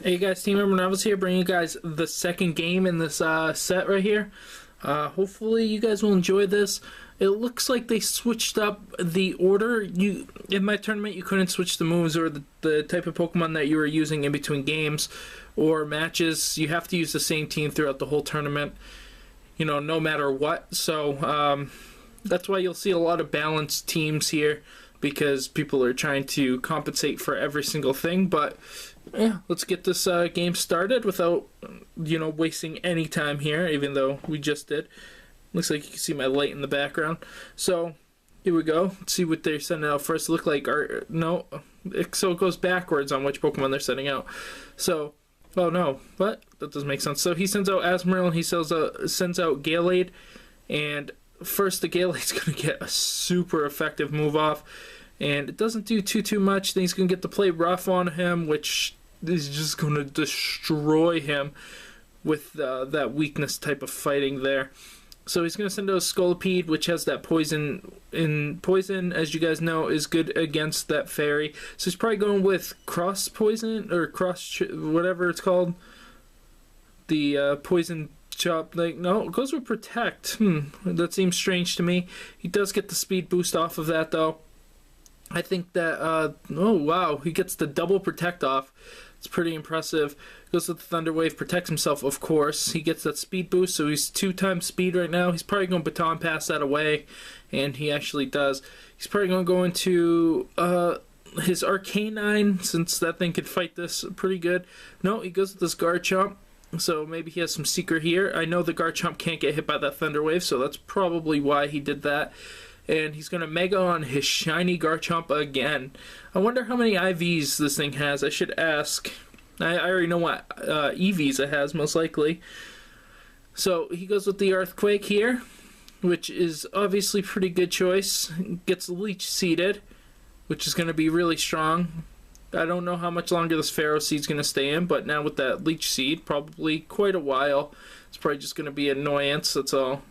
Hey guys, Team Member Novels here, bringing you guys the second game in this set right here. Hopefully you guys will enjoy this. It looks like they switched up the order. In my tournament, you couldn't switch the moves or the type of Pokemon that you were using in between games or matches. You have to use the same team throughout the whole tournament, you know, no matter what. So that's why you'll see a lot of balanced teams here, because people are trying to compensate for every single thing. But yeah, let's get this game started without, wasting any time here, even though we just did. Looks like you can see my light in the background. So here we go. Let's see what they're sending out first. Look like so it goes backwards on which Pokemon they're sending out. So, oh no, what? That doesn't make sense. So he sends out Asmodee and he sends out Gallade, and first the Gallade's going to get a super effective move off, and it doesn't do too much. Then he's going to get to play rough on him, which is just going to destroy him with that weakness type of fighting there. So he's going to send out Scolipede, which has that poison. Poison, as you guys know, is good against that fairy. So he's probably going with cross poison, or cross whatever it's called. The poison chop. No, it goes with protect. That seems strange to me. He does get the speed boost off of that, though. I think that, oh wow, he gets the double protect off. It's pretty impressive. Goes with the Thunder Wave, protects himself, of course. He gets that speed boost, so he's 2x speed right now. He's probably going to Baton Pass that away, and he actually does. He's probably going to go into his Arcanine, since that thing could fight this pretty good. No, he goes with this Garchomp, so maybe he has some secret here. I know the Garchomp can't get hit by that Thunder Wave, so that's probably why he did that. And he's going to Mega on his shiny Garchomp again. I wonder how many IVs this thing has. I should ask. I already know what EVs it has, most likely. So he goes with the Earthquake here, which is obviously a pretty good choice. Gets Leech Seeded, which is going to be really strong. I don't know how much longer this Pharaoh Seed's going to stay in, but now with that Leech Seed, probably quite a while. It's probably just going to be annoyance, that's all.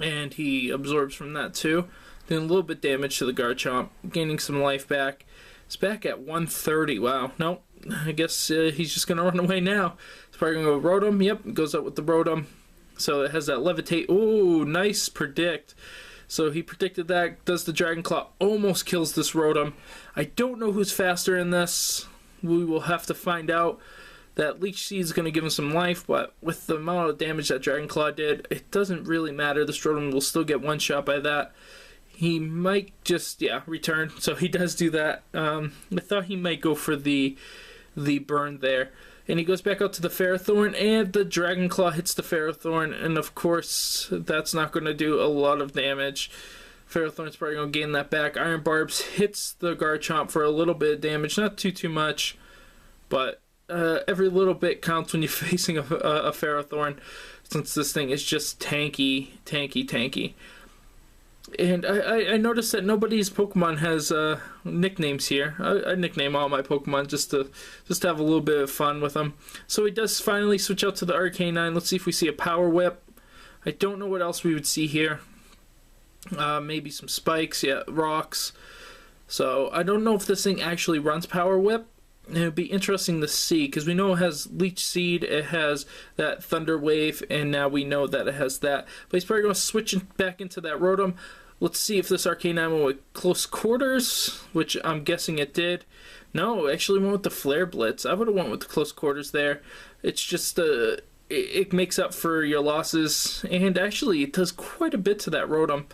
And he absorbs from that too. Doing a little bit damage to the Garchomp, gaining some life back. It's back at 130. Wow. Nope. I guess he's just going to run away now. It's probably going to go Rotom. Yep, goes up with the Rotom. So it has that Levitate. Ooh, nice predict. So he predicted that. Does the Dragon Claw. Almost kills this Rotom. I don't know who's faster in this. We will have to find out. That Leech Seed is going to give him some life, but with the amount of damage that Dragon Claw did, it doesn't really matter. The Rotom will still get one shot by that. He might just, return. So he does do that. I thought he might go for the burn there. And he goes back out to the Ferrothorn, and the Dragon Claw hits the Ferrothorn, and of course, that's not going to do a lot of damage. Ferrothorn's probably going to gain that back. Iron Barbs hits the Garchomp for a little bit of damage. Not too much, but every little bit counts when you're facing a Ferrothorn, since this thing is just tanky. And I noticed that nobody's Pokemon has nicknames here. I nickname all my Pokemon just to have a little bit of fun with them. So he does finally switch out to the Arcanine. Let's see if we see a Power Whip. I don't know what else we would see here. Maybe some spikes, rocks. So I don't know if this thing actually runs Power Whip. It would be interesting to see, because we know it has Leech Seed, it has that Thunder Wave, and now we know that it has that. But he's probably going to switch back into that Rotom. Let's see if this Arcanine went with Close Quarters, which I'm guessing it did. No, it actually went with the Flare Blitz. I would have went with the Close Quarters there. It's just, it makes up for your losses, and actually it does quite a bit to that Rotom,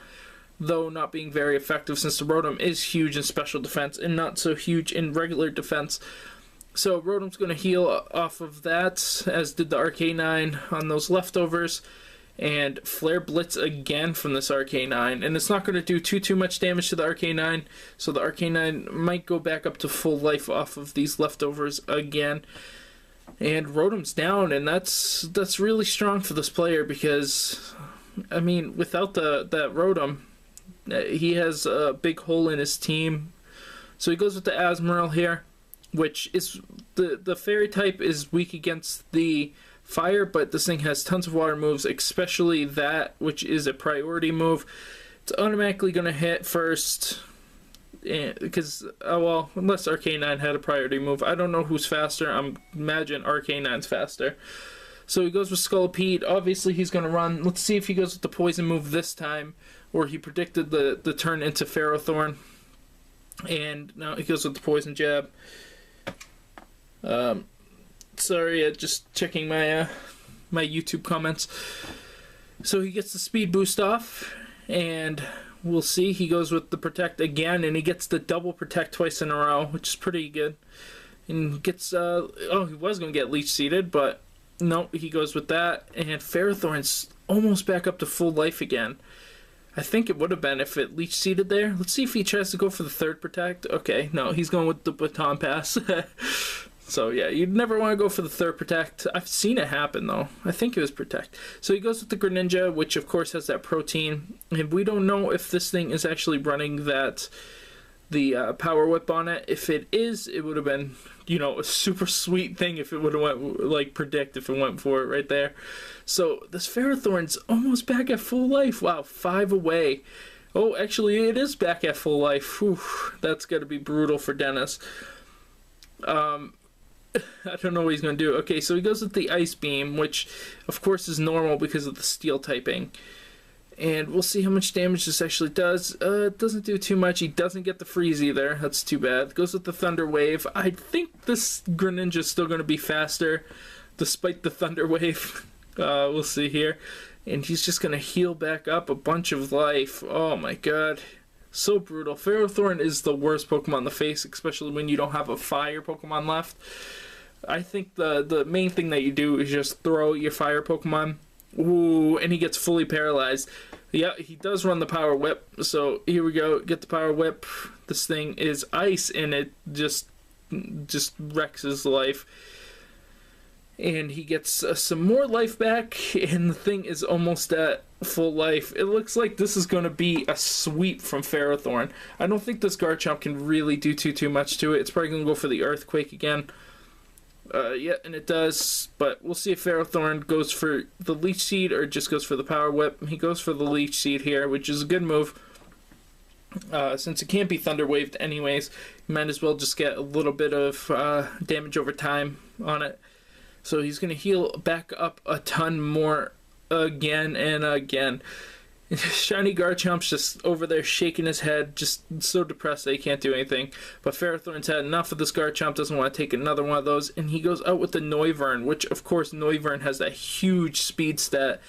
though not being very effective, since the Rotom is huge in special defense and not so huge in regular defense. So Rotom's going to heal off of that, as did the Arcanine on those leftovers, and Flare Blitz again from this Arcanine, and it's not going to do too much damage to the Arcanine, so the Arcanine might go back up to full life off of these leftovers again. And Rotom's down, and that's really strong for this player, because I mean, without that Rotom, he has a big hole in his team. So he goes with the Asmodee here, which is the fairy type is weak against the fire, but this thing has tons of water moves, especially that, which is a priority move. It's automatically going to hit first. because well, unless Arcanine had a priority move, I don't know who's faster. I'm imagine Arcanine's faster. So he goes with Scolipede. Obviously, he's going to run. Let's see if he goes with the poison move this time, or he predicted the turn into Ferrothorn. And now he goes with the poison jab. Sorry, just checking my my YouTube comments. So he gets the speed boost off, and we'll see. He goes with the protect again, and he gets the double protect twice in a row, which is pretty good. And gets oh, he was going to get leech seeded, but no, he goes with that. And Ferrothorn's almost back up to full life again. I think it would have been if it leech seeded there. Let's see if he tries to go for the third protect. Okay, no, he's going with the baton pass. So yeah, you'd never want to go for the third protect. I've seen it happen though. I think it was protect. So he goes with the Greninja, which of course has that protein. And we don't know if this thing is actually running the Power Whip on it. If it is, it would have been, you know, a super sweet thing if it would have went, like, predict if it went for it right there. So this Ferrothorn's almost back at full life. Wow, 5 away. Oh, actually, it is back at full life. Whew, that's got to be brutal for Dennis. I don't know what he's going to do. Okay, so he goes with the Ice Beam, which, of course, is normal because of the Steel typing. And we'll see how much damage this actually does. It doesn't do too much. He doesn't get the freeze either. That's too bad. Goes with the Thunder Wave. I think this Greninja is still going to be faster, despite the Thunder Wave. We'll see here. And he's just going to heal back up a bunch of life. Oh my god. So brutal. Ferrothorn is the worst Pokemon on the face, especially when you don't have a fire Pokemon left. I think the main thing that you do is just throw your fire Pokemon. Ooh, and he gets fully paralyzed. Yeah, he does run the Power Whip. So here we go. Get the Power Whip. This thing is ice, and it just wrecks his life. And he gets some more life back, and the thing is almost at full life. It looks like this is going to be a sweep from Ferrothorn. I don't think this Garchomp can really do too much to it. It's probably going to go for the Earthquake again. Yeah, and it does, but we'll see if Ferrothorn goes for the Leech Seed or just goes for the Power Whip. He goes for the Leech Seed here, which is a good move. Since it can't be Thunder Waved anyways, you might as well just get a little bit of damage over time on it. So he's going to heal back up a ton more again and again. Shiny Garchomp's just over there shaking his head, just so depressed that he can't do anything. But Ferrothorn's had enough of this Garchomp, doesn't want to take another one of those, and he goes out with the Noivern, which of course Noivern has that huge speed stat,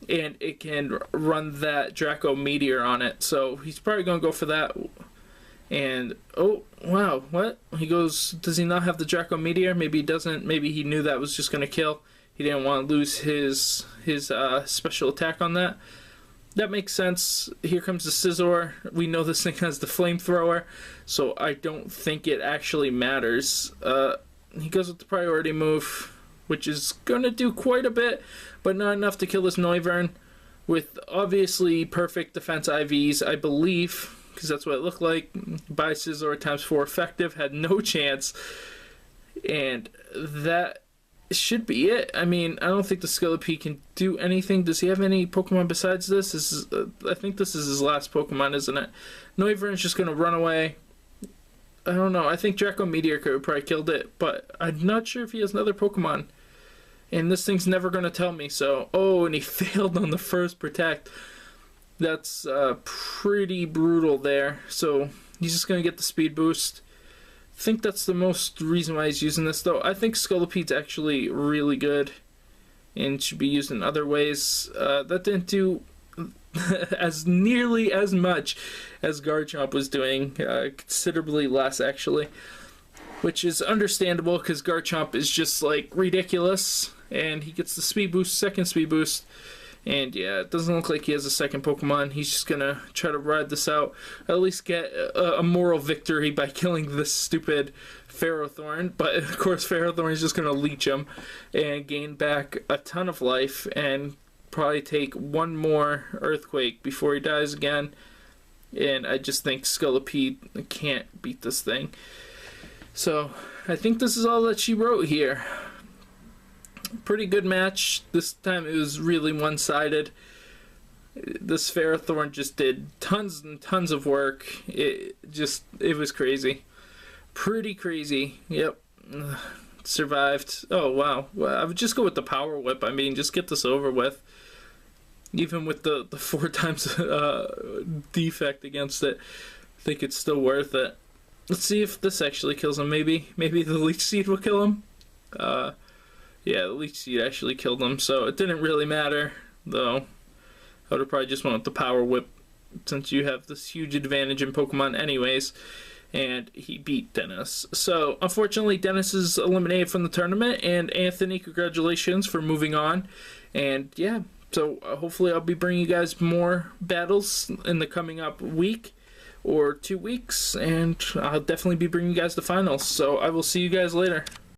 and it can run that Draco Meteor on it. So he's probably going to go for that. And, oh, wow, what? He goes, does he not have the Draco Meteor? Maybe he doesn't. Maybe he knew that was just going to kill. He didn't want to lose his special attack on that. That makes sense. Here comes the Scizor. We know this thing has the Flamethrower, so I don't think it actually matters. He goes with the priority move, which is going to do quite a bit, but not enough to kill this Noivern. With obviously perfect defense IVs, I believe, because that's what it looked like. By Scizor times 4 effective, had no chance. And that should be it. I mean, I don't think the Scolipede can do anything. Does he have any Pokemon besides this? This is, I think this is his last Pokemon, isn't it? Noivern's just going to run away. I don't know. I think Draco Meteor could have probably killed it, but I'm not sure if he has another Pokemon. And this thing's never going to tell me, so... Oh, and he failed on the first Protect. That's pretty brutal there. So, he's just going to get the speed boost. I think that's the most reason why he's using this, though. I think Scolipede's actually really good and should be used in other ways. That didn't do as nearly as much as Garchomp was doing, considerably less, actually. Which is understandable, because Garchomp is just, like, ridiculous. And he gets the speed boost, second speed boost. And yeah, it doesn't look like he has a second Pokemon. He's just gonna try to ride this out. At least get a moral victory by killing this stupid Ferrothorn. But of course, Ferrothorn is just gonna leech him and gain back a ton of life. And probably take one more Earthquake before he dies again. And I just think Scolipede can't beat this thing. So, I think this is all that she wrote here. Pretty good match. This time it was really one-sided. This Ferrothorn just did tons and tons of work. It was crazy. Pretty crazy. Yep. Survived. Oh, wow. Well, I would just go with the Power Whip. I mean, just get this over with. Even with the 4 times defect against it, I think it's still worth it. Let's see if this actually kills him. Maybe the Leech Seed will kill him. Yeah, the Leech Seed actually killed him, so it didn't really matter, though. I would have probably just went with the Power Whip, since you have this huge advantage in Pokemon anyways. And he beat Dennis. So, unfortunately, Dennis is eliminated from the tournament. And Anthony, congratulations for moving on. And, yeah, so hopefully I'll be bringing you guys more battles in the coming up week or 2 weeks. And I'll definitely be bringing you guys the finals. So, I will see you guys later.